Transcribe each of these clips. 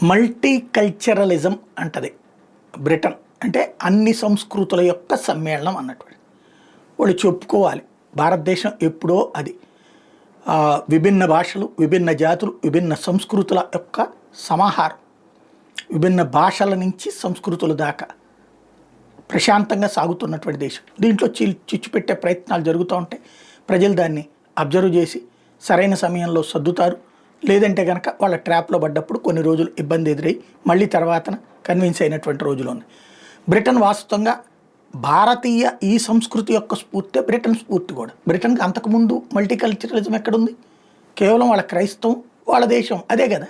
Multi culturalism అంటది Britain. అంటే అన్ని సంస్కృతుల యొక్క సమ్మేళనం అన్నటువంటి వాళ్ళు చెప్పుకోవాలి. భారతదేశం ఎప్పుడో అది విభిన్న భాషలు, విభిన్న జాతులు, విభిన్న సంస్కృతుల యొక్క సమాహారం. విభిన్న భాషల నుంచి సంస్కృతుల దాకా ప్రశాంతంగా సాగుతున్నటువంటి దేశం. దీంట్లో చిచ్చు పెట్టే ప్రయత్నాలు జరుగుతూ ఉంటాయి. ప్రజలు దాన్ని అబ్జర్వ్ చేసి సరైన సమయంలో సర్దుతారు. లేదంటే కనుక వాళ్ళ ట్రాప్లో పడ్డప్పుడు కొన్ని రోజులు ఇబ్బంది ఎదురై మళ్ళీ తర్వాత కన్విన్స్ అయినటువంటి రోజులు ఉన్నాయి. బ్రిటన్ వాస్తవంగా భారతీయ ఈ సంస్కృతి యొక్క స్ఫూర్తి బ్రిటన్ స్ఫూర్తి కూడా. బ్రిటన్కి అంతకుముందు మల్టీకల్చరలిజం ఎక్కడుంది? కేవలం వాళ్ళ క్రైస్తవం, వాళ్ళ దేశం అదే కదా.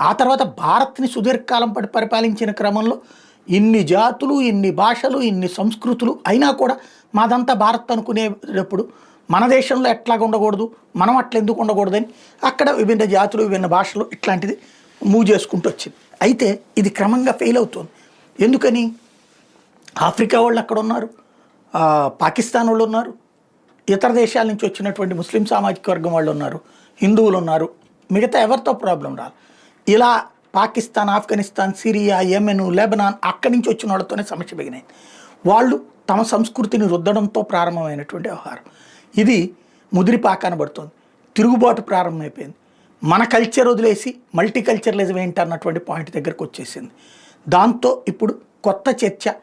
ఆ తర్వాత భారత్ని సుదీర్ఘకాలం పాటు పరిపాలించిన క్రమంలో ఇన్ని జాతులు, ఇన్ని భాషలు, ఇన్ని సంస్కృతులు అయినా కూడా మాదంతా భారత్ అనుకునేటప్పుడు మన దేశంలో ఎట్లాగ ఉండకూడదు, మనం అట్లా ఎందుకు ఉండకూడదని అక్కడ విభిన్న జాతులు, విభిన్న భాషలు ఇట్లాంటిది మూవ్ చేసుకుంటూ వచ్చింది. అయితే ఇది క్రమంగా ఫెయిల్ అవుతుంది. ఎందుకని? ఆఫ్రికా వాళ్ళు అక్కడ ఉన్నారు, పాకిస్తాన్ వాళ్ళు ఉన్నారు, ఇతర దేశాల నుంచి వచ్చినటువంటి ముస్లిం సామాజిక వర్గం వాళ్ళు ఉన్నారు, హిందువులు ఉన్నారు. మిగతా ఎవరితో ప్రాబ్లం రాదు. ఇలా Pakistan, Afghanistan, Syria, Yemen, Lebanon అక్కడి నుంచి వచ్చిన వాళ్ళతోనే సమస్య బిగినాయి. వాళ్ళు తమ సంస్కృతిని రుద్దడంతో ప్రారంభమైనటువంటి వ్యవహారం ఇది ముదిరిపాకాన పడుతుంది. తిరుగుబాటు ప్రారంభమైపోయింది. మన కల్చర్ వదిలేసి మల్టీ కల్చరలిజం ఏంటి అన్నటువంటి పాయింట్ దగ్గరకు వచ్చేసింది. దాంతో ఇప్పుడు కొత్త చర్చ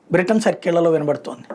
బ్రిటన్ సర్కిళ్లలో వినబడుతోంది.